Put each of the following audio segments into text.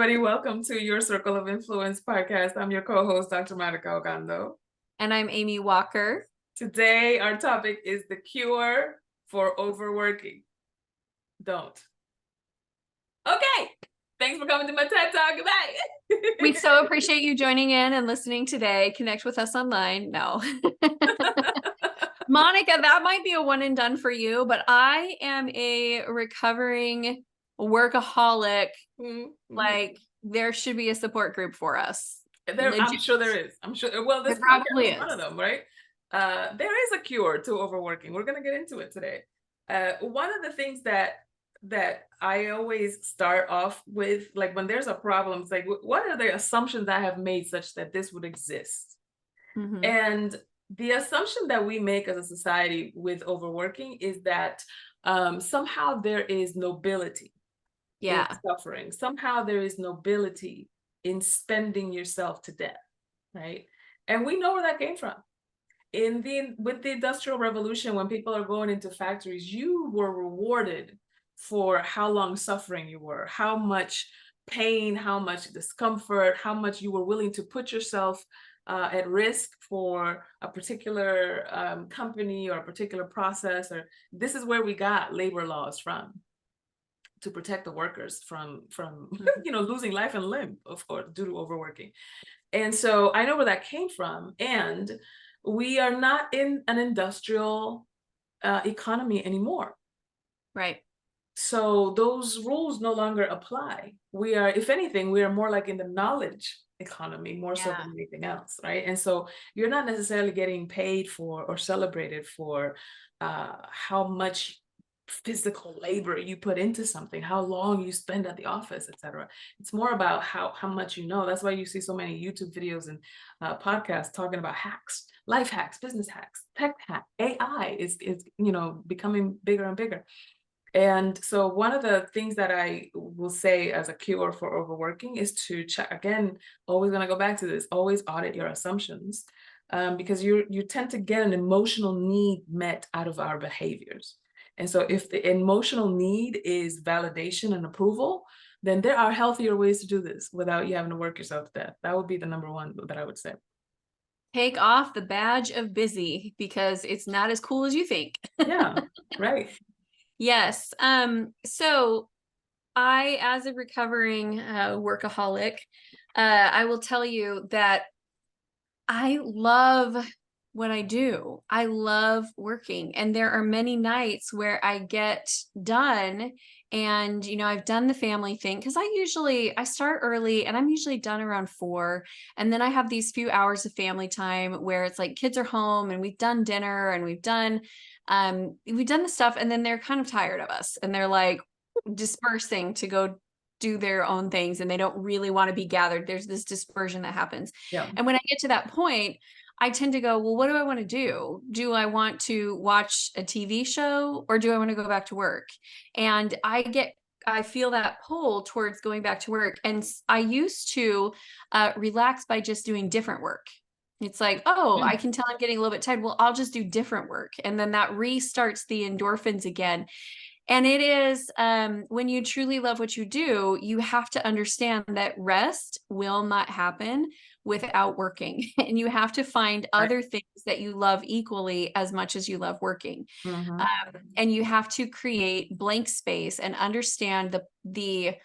everybody. Welcome to your Circle of Influence podcast. I'm your co-host, Dr. Monica Ogando. And I'm Amy Walker. Today, our topic is the cure for overworking. Don't. Okay. Thanks for coming to my TED Talk. Goodbye. We so appreciate you joining in and listening today. Connect with us online. No. Monica, that might be a one and done for you, but I am a recovering workaholic. Mm-hmm. Like, there should be a support group for us. I'm sure there is. I'm sure. Well, this probably is one of them, right? There is a cure to overworking. We're going to get into it today. One of the things that I always start off with, like when there's a problem, it's like, what are the assumptions I have made such that this would exist? Mm-hmm. And the assumption that we make as a society with overworking is that somehow there is nobility in suffering. Somehow there is nobility in spending yourself to death, right? And we know where that came from. With the Industrial Revolution, when people are going into factories, you were rewarded for how long suffering you were, how much pain, how much discomfort, how much you were willing to put yourself at risk for a particular company or a particular process. Or this is where we got labor laws from, to protect the workers from losing life and limb, of course, due to overworking. And so I know where that came from. And we are not in an industrial economy anymore. Right. So those rules no longer apply. We are, if anything, we are more like in the knowledge economy, more so than anything else, right? And so you're not necessarily getting paid for or celebrated for how much physical labor you put into something, how long you spend at the office, etc. It's more about how much you know. That's why you see so many YouTube videos and podcasts talking about hacks, life hacks, business hacks, tech hack. AI is becoming bigger and bigger. And so one of the things that I will say as a cure for overworking is to check, again, always going to go back to this, always audit your assumptions, because you tend to get an emotional need met out of our behaviors. And so if the emotional need is validation and approval, then there are healthier ways to do this without you having to work yourself to death. That would be the number one that I would say. Take off the badge of busy because it's not as cool as you think. Yeah, right. Yes. So I, as a recovering workaholic, I will tell you that I love what I do. I love working. And there are many nights where I get done and, I've done the family thing because I start early and I'm usually done around 4. And then I have these few hours of family time where it's like kids are home and we've done dinner and we've done the stuff. And then they're kind of tired of us and they're like dispersing to go do their own things and they don't really want to be gathered. There's this dispersion that happens. Yeah. And when I get to that point, I tend to go, well, what do I want to do? Do I want to watch a TV show or do I want to go back to work? And I feel that pull towards going back to work. And I used to relax by just doing different work. It's like, oh, I can tell I'm getting a little bit tired. Well, I'll just do different work. And then that restarts the endorphins again. And it is when you truly love what you do, you have to understand that rest will not happen without working. And you have to find other things that you love equally as much as you love working. Mm-hmm. And you have to create blank space and understand the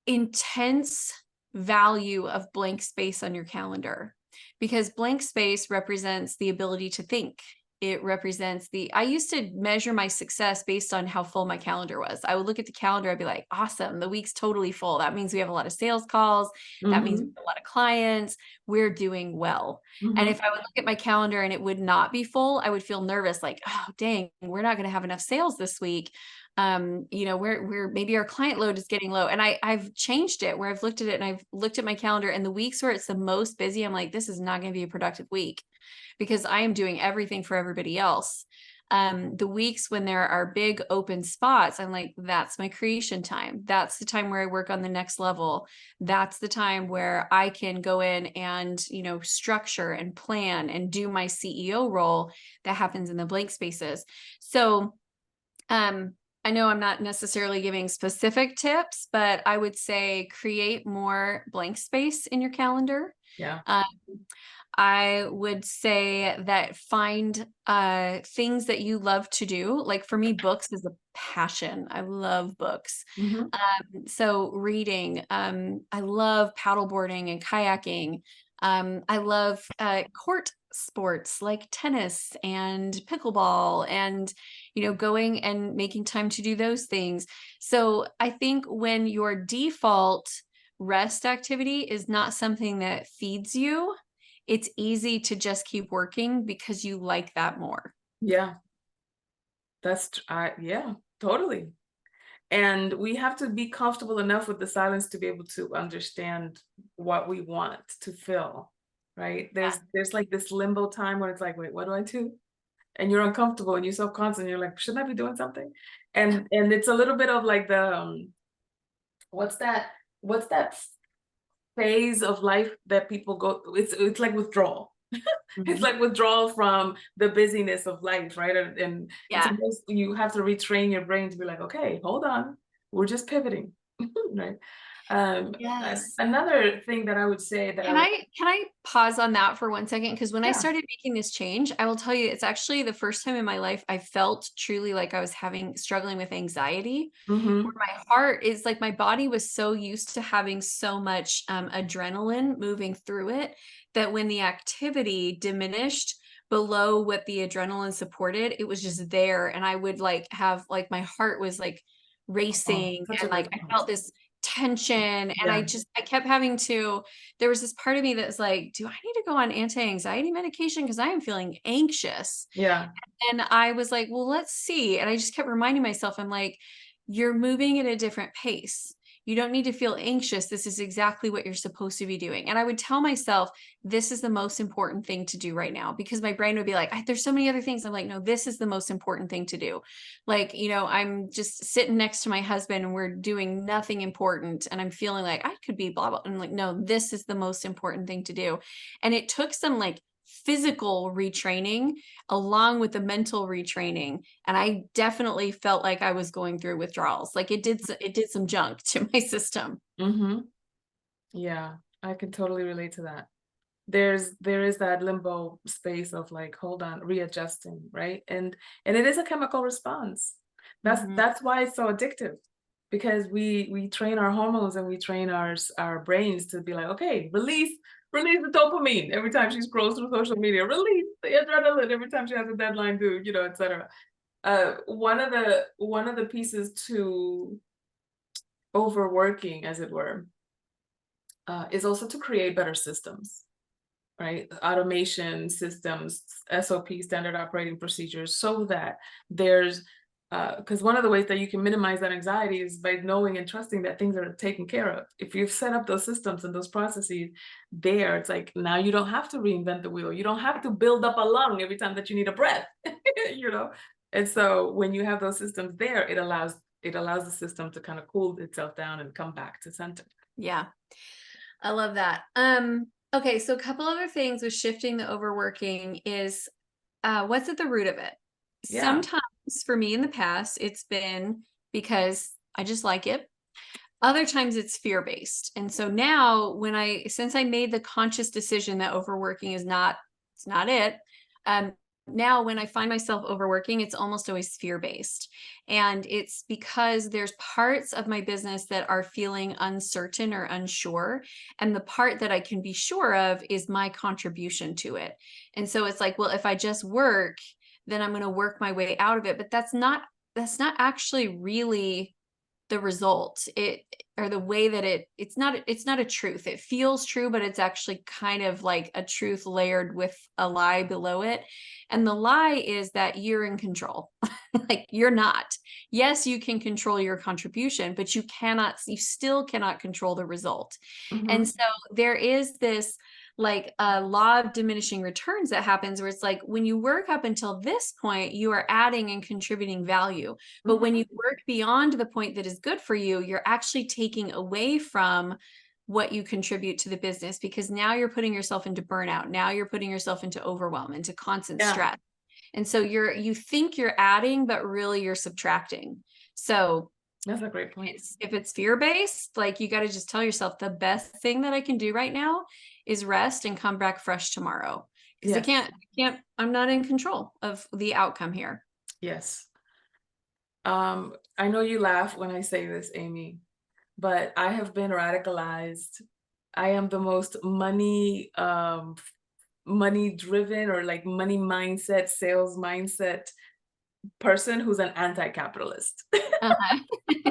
intense value of blank space on your calendar, because blank space represents the ability to think. It represents I used to measure my success based on how full my calendar was. I would look at the calendar. I'd be like, awesome. The week's totally full. That means we have a lot of sales calls. That means we have a lot of clients. We're doing well. And if I would look at my calendar and it would not be full, I would feel nervous. Like, oh, dang, we're not going to have enough sales this week. We're maybe our client load is getting low. And I've changed it where I've looked at it and I've looked at my calendar and the weeks where it's the most busy, I'm like, this is not going to be a productive week, because I am doing everything for everybody else. The weeks when there are big open spots, I'm like, that's my creation time. That's the time where I work on the next level. That's the time where I can go in and, structure and plan and do my CEO role that happens in the blank spaces. So, I know I'm not necessarily giving specific tips, but I would say create more blank space in your calendar. Yeah. Um, I would say that find things that you love to do. Like for me, books is a passion. I love books. Hmm. So reading, I love paddleboarding and kayaking. I love court sports like tennis and pickleball and, going and making time to do those things. So I think when your default rest activity is not something that feeds you, it's easy to just keep working because you like that more. Yeah, yeah, totally. And we have to be comfortable enough with the silence to be able to understand what we want to feel, right? There's like this limbo time where it's like, wait, what do I do? And you're uncomfortable and you're self-conscious, you're like, shouldn't I be doing something? And it's a little bit of like the what's that what's that phase of life that people go, it's like withdrawal. It's Mhm. like withdrawal from the busyness of life, right? And it's Yeah. almost, you have to retrain your brain to be like, okay, hold on, we're just pivoting. Right. Yes. Another thing that I would say that I Can would, I pause on that for 1 second? Because when I yeah. started making this change, I will tell you, it's actually the first time in my life I felt truly like I was struggling with anxiety, where Hmm. my heart is like my body was so used to having so much adrenaline moving through it that when the activity diminished below what the adrenaline supported, it was just there. And I would like have like my heart was like Oh, racing such a and good like I point. felt this tension and Yeah. I kept having to, there was this part of me that's like, do I need to go on anti-anxiety medication because I am feeling anxious? Yeah. And I was like, well, let's see. And I just kept reminding myself, I'm like, you're moving at a different pace. You don't need to feel anxious. This is exactly what you're supposed to be doing. And I would tell myself, this is the most important thing to do right now, because my brain would be like, there's so many other things. I'm like, no, this is the most important thing to do. Like, I'm just sitting next to my husband and we're doing nothing important. And I'm feeling like I could be blah, blah. And I'm like, no, this is the most important thing to do. And it took some like physical retraining along with the mental retraining. And I definitely felt like I was going through withdrawals. Like it did some junk to my system. Hmm. Yeah, I can totally relate to that. There is that limbo space of like, hold on, readjusting, right? And it is a chemical response. Mhm. That's why it's so addictive, because we train our hormones and we train our brains to be like, okay, release the dopamine every time she scrolls through social media, release the adrenaline every time she has a deadline due, etc. One of the pieces to overworking, as it were, is also to create better systems, right? Automation systems, SOP, standard operating procedures, so that there's, because one of the ways that you can minimize that anxiety is by knowing and trusting that things are taken care of. If you've set up those systems and those processes there, it's like now you don't have to reinvent the wheel. You don't have to build up a lung every time that you need a breath, you know? And so when you have those systems there, it allows the system to kind of cool itself down and come back to center. Yeah. I love that. Okay, so a couple other things with shifting the overworking is what's at the root of it? Yeah. Sometimes for me in the past, it's been because I just like it. Other times it's fear-based. And so now since I made the conscious decision that overworking it's not it, um, now when I find myself overworking, it's almost always fear-based. And it's because there's parts of my business that are feeling uncertain or unsure. And the part that I can be sure of is my contribution to it. And so it's like, well, if I just work, then I'm going to work my way out of it. But that's not actually really the result, it or the way that it's not a truth. It feels true, but it's actually kind of like a truth layered with a lie below it. And the lie is that you're in control. Like you're not. Yes, you can control your contribution, but you still cannot control the result. And Hmm. so there is this like a law of diminishing returns that happens where it's like when you work up until this point, you are adding and contributing value. But when Hmm. you work beyond the point that is good for you, you're actually taking away from what you contribute to the business, because now you're putting yourself into burnout. Now you're putting yourself into overwhelm, into constant Yeah. stress. And so you think you're adding, but really you're subtracting. So That's a great point. if it's fear-based, like you got to just tell yourself the best thing that I can do right now is rest and come back fresh tomorrow. Because Yes. I'm not in control of the outcome here. Yes. I know you laugh when I say this, Amy, but I have been radicalized. I am the most money driven, or like money mindset, sales mindset person who's an anti-capitalist. Uh-huh.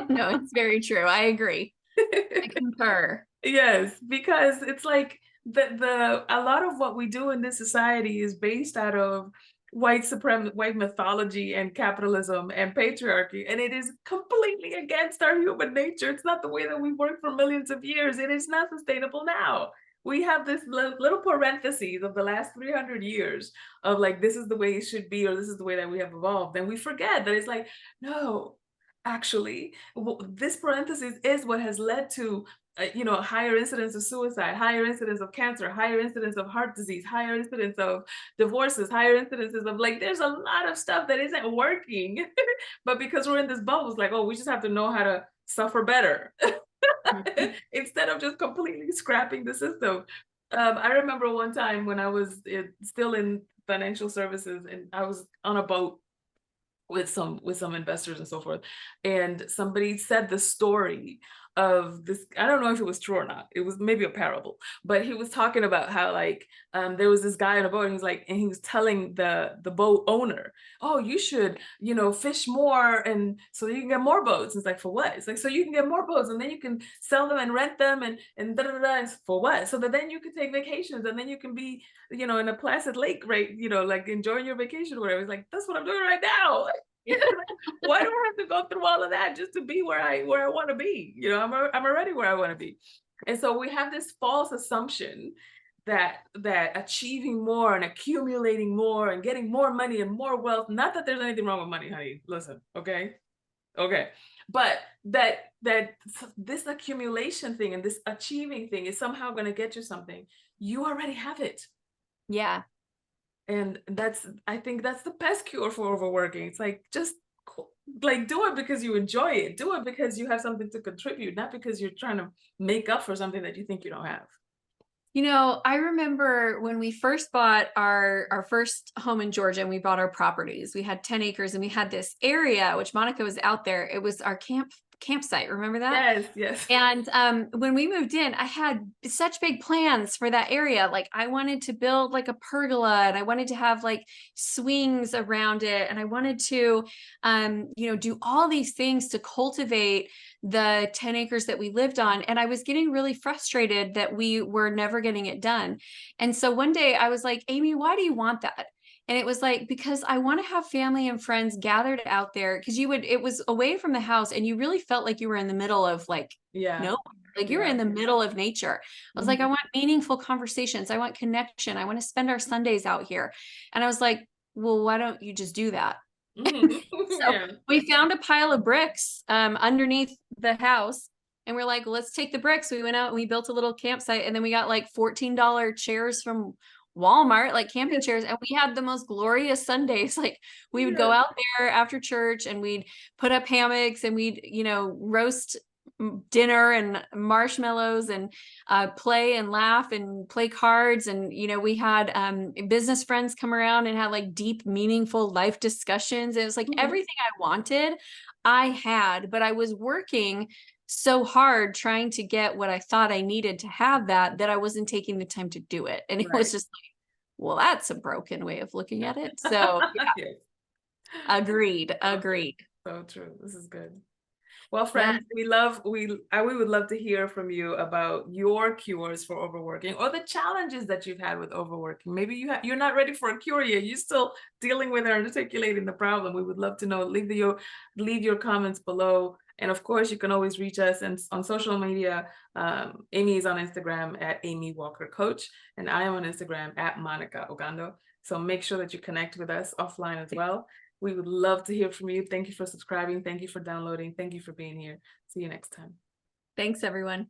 No, it's very true. I agree. I concur. Yes, because it's like a lot of what we do in this society is based out of white mythology and capitalism and patriarchy, and it is completely against our human nature. It's not the way that we worked for millions of years. It is not sustainable now. We have this little parentheses of the last 300 years of like, this is the way it should be, or this is the way that we have evolved, and we forget that it's like, no, actually, this parenthesis is what has led to higher incidence of suicide, higher incidence of cancer, higher incidence of heart disease, higher incidence of divorces, higher incidences of, like, there's a lot of stuff that isn't working. But because we're in this bubble, it's like, oh, we just have to know how to suffer better instead of just completely scrapping the system. I remember one time when I was still in financial services, and I was on a boat with some investors and so forth, and somebody said the story of this. I don't know if it was true or not, it was maybe a parable, but he was talking about how, like, there was this guy on a boat, and he was like, and he was telling the boat owner, oh, you should fish more, and so you can get more boats. It's like, for what? It's like, so you can get more boats, and then you can sell them and rent them, and da da da. And for what? So that then you can take vacations, and then you can be in a placid lake, right, like enjoying your vacation or whatever. It's like, that's what I'm doing right now. Why do I have to go through all of that just to be where I want to be? I'm already where I want to be. And so we have this false assumption that achieving more and accumulating more and getting more money and more wealth, not that there's anything wrong with money, honey, listen, okay, but that this accumulation thing and this achieving thing is somehow going to get you something. You already have it. Yeah. And I think that's the best cure for overworking. It's like, just like, do it because you enjoy it. Do it because you have something to contribute, not because you're trying to make up for something that you think you don't have. I remember when we first bought our first home in Georgia, and we bought our properties. We had 10 acres, and we had this area, which Monica was out there. It was our campsite. Remember that? Yes. And when we moved in, I had such big plans for that area. Like, I wanted to build like a pergola, and I wanted to have like swings around it. And I wanted to, do all these things to cultivate the 10 acres that we lived on. And I was getting really frustrated that we were never getting it done. And so one day I was like, Amy, why do you want that? And it was like, because I want to have family and friends gathered out there, because it was away from the house, and you really felt like you were in the middle of like, Yeah. like you were in the middle of nature. I was like, I want meaningful conversations. I want connection. I want to spend our Sundays out here. And I was like, well, why don't you just do that? So we found a pile of bricks underneath the house, and we're like, let's take the bricks. We went out and we built a little campsite, and then we got like $14 chairs from Walmart, like camping chairs, and we had the most glorious Sundays. Like, we would go out there after church, and we'd put up hammocks, and we'd roast dinner and marshmallows, and play and laugh and play cards. And we had business friends come around and had like deep, meaningful life discussions. It was like everything I wanted I had, but I was working so hard trying to get what I thought I needed to have that I wasn't taking the time to do it. And it was just like, well, that's a broken way of looking at it. So yeah. Agreed. So true. This is good. Well, friends, we would love to hear from you about your cures for overworking, or the challenges that you've had with overworking. Maybe you're not ready for a cure yet. You're still dealing with and articulating the problem. We would love to know. Leave your comments below. And of course, you can always reach us on social media. Amy is on Instagram at Amy Walker Coach, and I am on Instagram at Monica Ogando. So make sure that you connect with us offline as well. We would love to hear from you. Thank you for subscribing. Thank you for downloading. Thank you for being here. See you next time. Thanks, everyone.